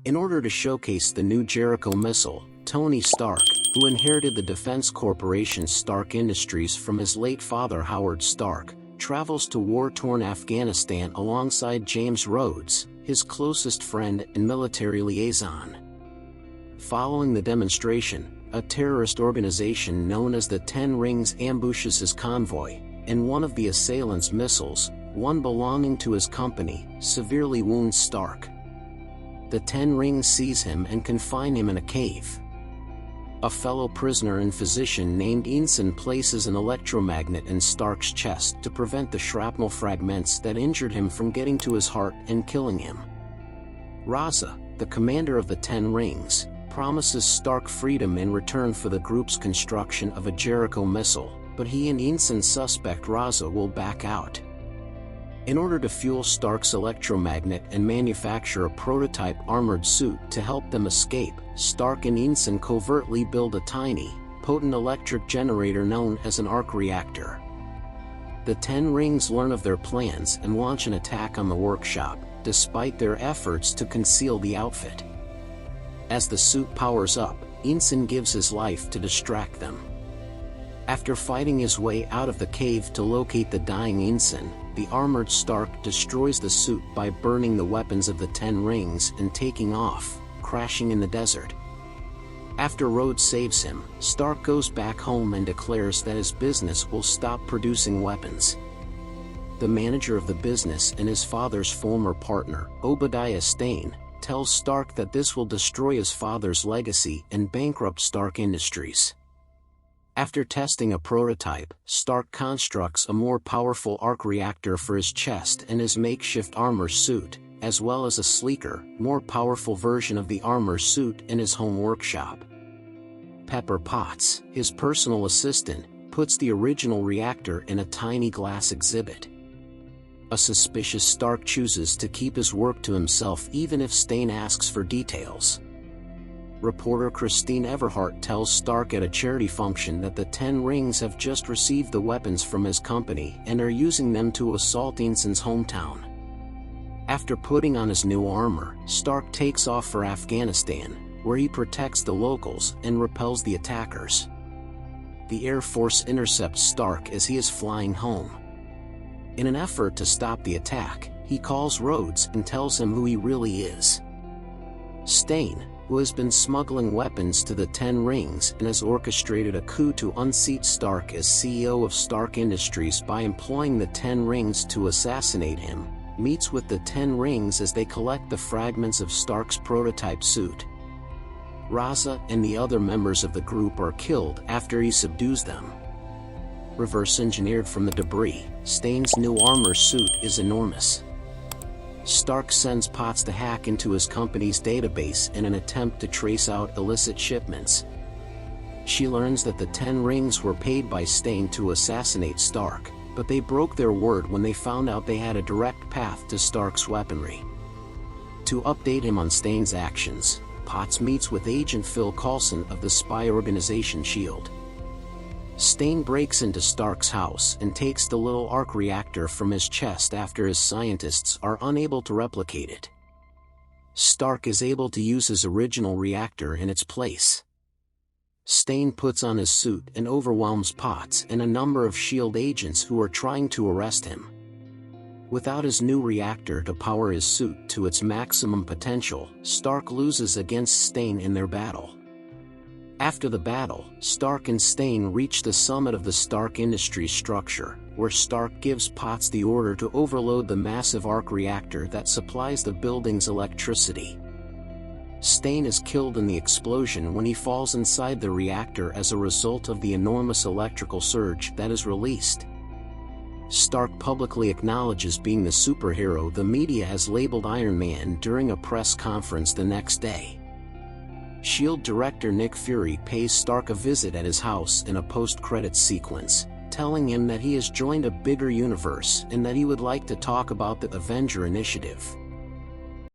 In order to showcase the new Jericho missile, Tony Stark, who inherited the defense corporation Stark Industries from his late father Howard Stark, travels to war-torn Afghanistan alongside James Rhodes, his closest friend and military liaison. Following the demonstration, a terrorist organization known as the Ten Rings ambushes his convoy, and one of the assailants' missiles, one belonging to his company, severely wounds Stark. The Ten Rings seize him and confine him in a cave. A fellow prisoner and physician named Ensign places an electromagnet in Stark's chest to prevent the shrapnel fragments that injured him from getting to his heart and killing him. Raza, the commander of the Ten Rings, promises Stark freedom in return for the group's construction of a Jericho missile, but he and Ensign suspect Raza will back out. In order to fuel Stark's electromagnet and manufacture a prototype armored suit to help them escape, Stark and Ensign covertly build a tiny, potent electric generator known as an arc reactor. The Ten Rings learn of their plans and launch an attack on the workshop, despite their efforts to conceal the outfit. As the suit powers up, Ensign gives his life to distract them. After fighting his way out of the cave to locate the dying Ensign, the armored Stark destroys the suit by burning the weapons of the Ten Rings and taking off, crashing in the desert. After Rhodes saves him, Stark goes back home and declares that his business will stop producing weapons. The manager of the business and his father's former partner, Obadiah Stane, tells Stark that this will destroy his father's legacy and bankrupt Stark Industries. After testing a prototype, Stark constructs a more powerful arc reactor for his chest and his makeshift armor suit, as well as a sleeker, more powerful version of the armor suit in his home workshop. Pepper Potts, his personal assistant, puts the original reactor in a tiny glass exhibit. A suspicious Stark chooses to keep his work to himself even if Stane asks for details. Reporter Christine Everhart tells Stark at a charity function that the Ten Rings have just received the weapons from his company and are using them to assault Ensign's hometown. After putting on his new armor, Stark takes off for Afghanistan, where he protects the locals and repels the attackers. The Air Force intercepts Stark as he is flying home. In an effort to stop the attack, he calls Rhodes and tells him who he really is. Stane, who has been smuggling weapons to the Ten Rings and has orchestrated a coup to unseat Stark as CEO of Stark Industries by employing the Ten Rings to assassinate him, meets with the Ten Rings as they collect the fragments of Stark's prototype suit. Raza and the other members of the group are killed after he subdues them. Reverse engineered from the debris, Stane's new armor suit is enormous. Stark sends Potts to hack into his company's database in an attempt to trace out illicit shipments. She learns that the Ten Rings were paid by Stane to assassinate Stark, but they broke their word when they found out they had a direct path to Stark's weaponry. To update him on Stane's actions, Potts meets with Agent Phil Coulson of the spy organization S.H.I.E.L.D. Stane breaks into Stark's house and takes the little arc reactor from his chest after his scientists are unable to replicate it. Stark is able to use his original reactor in its place. Stane puts on his suit and overwhelms Potts and a number of S.H.I.E.L.D. agents who are trying to arrest him. Without his new reactor to power his suit to its maximum potential, Stark loses against Stane in their battle. After the battle, Stark and Stane reach the summit of the Stark Industries structure, where Stark gives Potts the order to overload the massive arc reactor that supplies the building's electricity. Stane is killed in the explosion when he falls inside the reactor as a result of the enormous electrical surge that is released. Stark publicly acknowledges being the superhero the media has labeled Iron Man during a press conference the next day. S.H.I.E.L.D. director Nick Fury pays Stark a visit at his house in a post-credits sequence, telling him that he has joined a bigger universe and that he would like to talk about the Avenger Initiative.